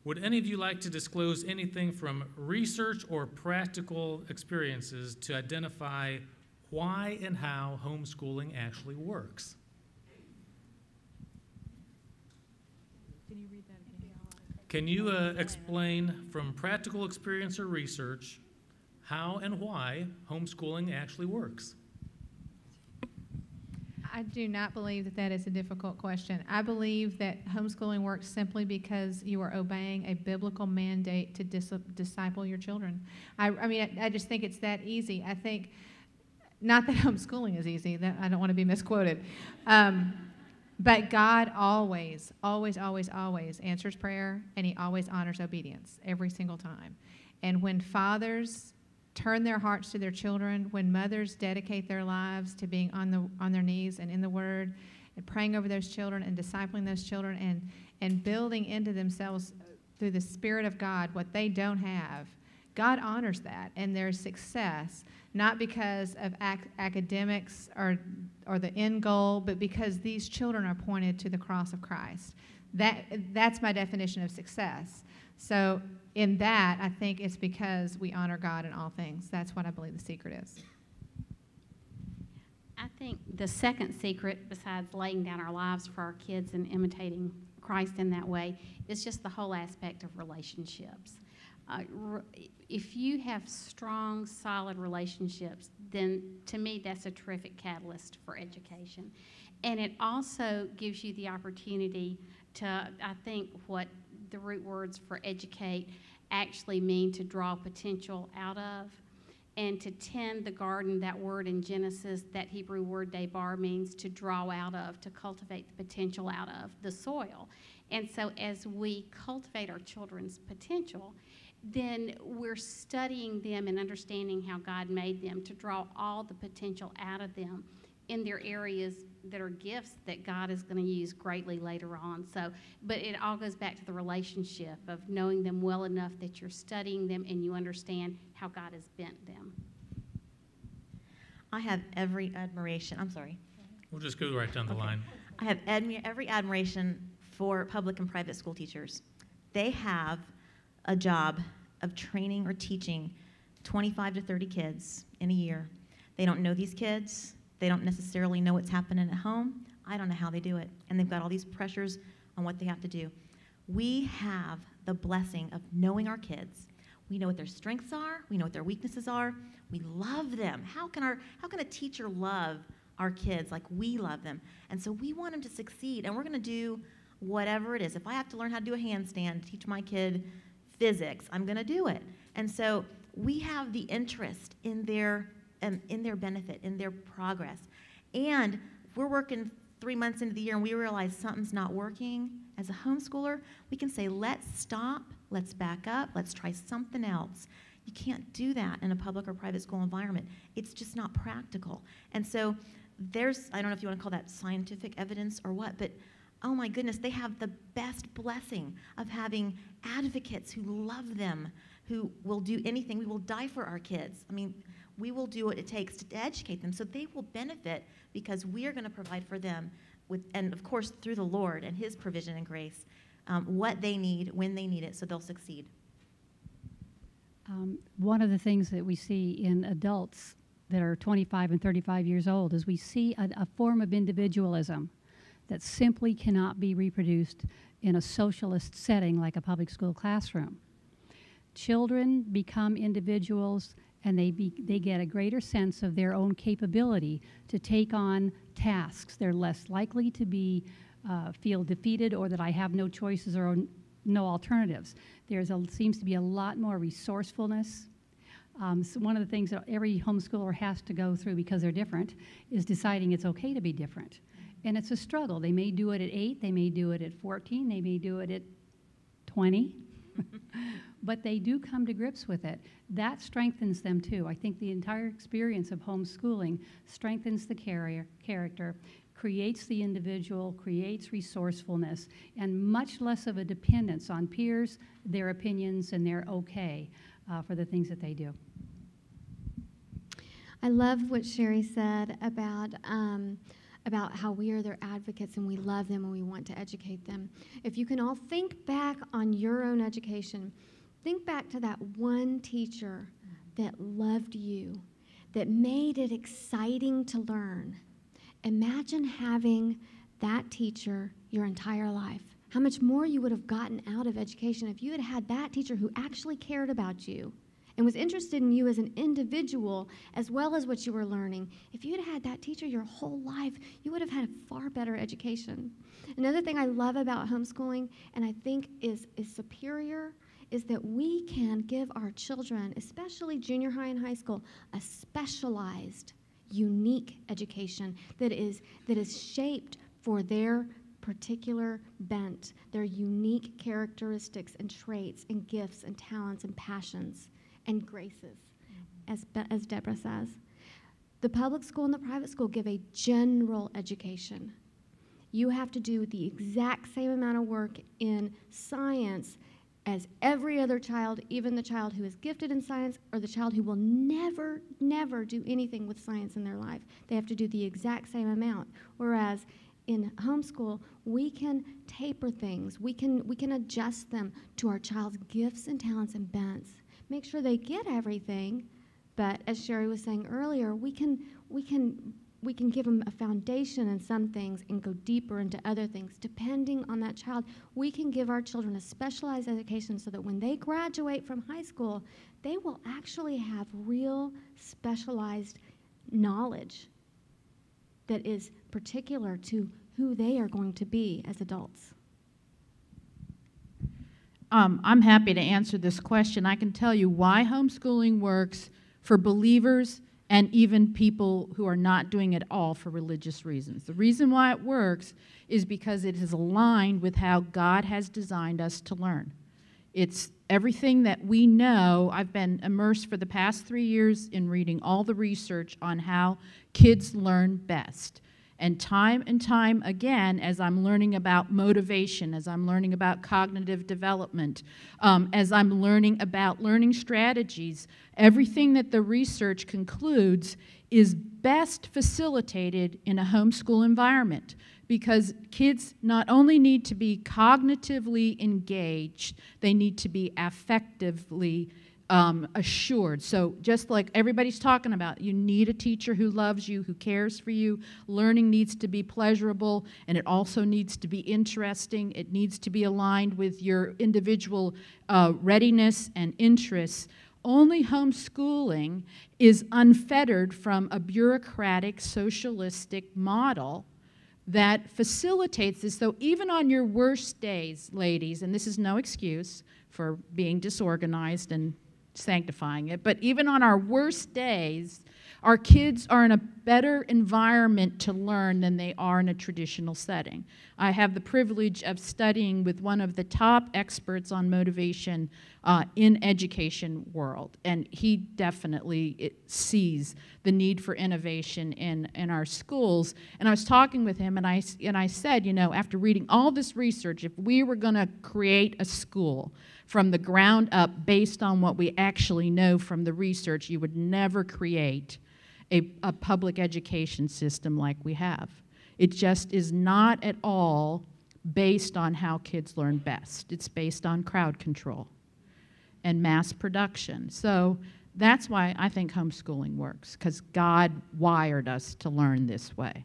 Would any of you like to disclose anything from research or practical experiences to identify why and how homeschooling actually works? Can you read that again? Can you explain from practical experience or research how and why homeschooling actually works? I do not believe that that is a difficult question. I believe that homeschooling works simply because you are obeying a biblical mandate to disciple your children. I just think it's that easy. I think, not that homeschooling is easy, that I don't want to be misquoted, but God always, always, always, always answers prayer, and He always honors obedience every single time. And when fathers turn their hearts to their children, when mothers dedicate their lives to being on their knees and in the Word and praying over those children and discipling those children and building into themselves through the Spirit of God what they don't have, God honors that, and there's success, not because of academics or the end goal, but because these children are pointed to the cross of Christ. That's my definition of success. So in that, I think it's because we honor God in all things. That's what I believe the secret is. I think the second secret, besides laying down our lives for our kids and imitating Christ in that way, is just the whole aspect of relationships. If you have strong, solid relationships, then to me that's a terrific catalyst for education. And it also gives you the opportunity to, I think what the root words for educate actually mean to draw potential out of, and to tend the garden, that word in Genesis, that Hebrew word debar, means to draw out of, to cultivate the potential out of the soil. And so as we cultivate our children's potential, then we're studying them and understanding how God made them to draw all the potential out of them in their areas that are gifts that God is going to use greatly later on. So, but it all goes back to the relationship of knowing them well enough that you're studying them and you understand how God has bent them. I have every admiration. I'm sorry. We'll just go right down the line. I have every admiration for public and private school teachers. They have a job of training or teaching 25 to 30 kids in a year. They don't know these kids. They don't necessarily know what's happening at home. I don't know how they do it. And they've got all these pressures on what they have to do. We have the blessing of knowing our kids. We know what their strengths are. We know what their weaknesses are. We love them. How can a teacher love our kids like we love them? And so we want them to succeed. And we're going to do whatever it is. If I have to learn how to do a handstand to teach my kid physics, I'm going to do it. And so we have the interest in their benefit, in their progress. And we're working 3 months into the year and we realize something's not working. As a homeschooler, we can say, let's stop, let's back up, let's try something else. You can't do that in a public or private school environment. It's just not practical. And so there's, I don't know if you want to call that scientific evidence or what, but oh my goodness, they have the best blessing of having advocates who love them, who will do anything. We will die for our kids. I mean, we will do what it takes to educate them so they will benefit because we are going to provide for them, and of course through the Lord and His provision and grace, what they need when they need it so they'll succeed. One of the things that we see in adults that are 25 and 35 years old is we see a form of individualism that simply cannot be reproduced in a socialist setting like a public school classroom. Children become individuals and they get a greater sense of their own capability to take on tasks. They're less likely to feel defeated or that I have no choices or no alternatives. Seems to be a lot more resourcefulness. So one of the things that every homeschooler has to go through because they're different is deciding it's okay to be different. And it's a struggle. They may do it at 8, they may do it at 14, they may do it at 20. But they do come to grips with it. That strengthens them too. I think the entire experience of homeschooling strengthens the character, creates the individual, creates resourcefulness, and much less of a dependence on peers, their opinions, and their okay for the things that they do. I love what Sherry said about about how we are their advocates and we love them and we want to educate them. If you can all think back on your own education, think back to that one teacher that loved you, that made it exciting to learn. Imagine having that teacher your entire life. How much more you would have gotten out of education if you had had that teacher who actually cared about you and was interested in you as an individual as well as what you were learning. If you had had that teacher your whole life, you would have had a far better education. Another thing I love about homeschooling, and I think is superior, is that we can give our children, especially junior high and high school, a specialized, unique education that is shaped for their particular bent, their unique characteristics and traits and gifts and talents and passions and graces, as Deborah says. The public school and the private school give a general education. You have to do the exact same amount of work in science as every other child, even the child who is gifted in science or the child who will never, never do anything with science in their life. They have to do the exact same amount. Whereas in homeschool, we can taper things. We can adjust them to our child's gifts and talents and bents. Make sure they get everything, but as Sherry was saying earlier, we can give them a foundation in some things and go deeper into other things. Depending on that child, we can give our children a specialized education so that when they graduate from high school, they will actually have real specialized knowledge that is particular to who they are going to be as adults. I'm happy to answer this question. I can tell you why homeschooling works for believers and even people who are not doing it all for religious reasons. The reason why it works is because it is aligned with how God has designed us to learn. It's everything that we know. I've been immersed for the past 3 years in reading all the research on how kids learn best. And time again, as I'm learning about motivation, as I'm learning about cognitive development, as I'm learning about learning strategies, everything that the research concludes is best facilitated in a homeschool environment, because kids not only need to be cognitively engaged, they need to be affectively assured. So just like everybody's talking about, you need a teacher who loves you, who cares for you. Learning needs to be pleasurable, and it also needs to be interesting. It needs to be aligned with your individual readiness and interests. Only homeschooling is unfettered from a bureaucratic, socialistic model that facilitates this. So even on your worst days, ladies, and this is no excuse for being disorganized and sanctifying it, but even on our worst days, our kids are in a better environment to learn than they are in a traditional setting. I have the privilege of studying with one of the top experts on motivation in education world, and he definitely sees the need for innovation in our schools. And I was talking with him, and I said, you know, after reading all this research, if we were going to create a school from the ground up based on what we actually know from the research, you would never create a public education system like we have. It just is not at all based on how kids learn best. It's based on crowd control and mass production. So that's why I think homeschooling works, because God wired us to learn this way.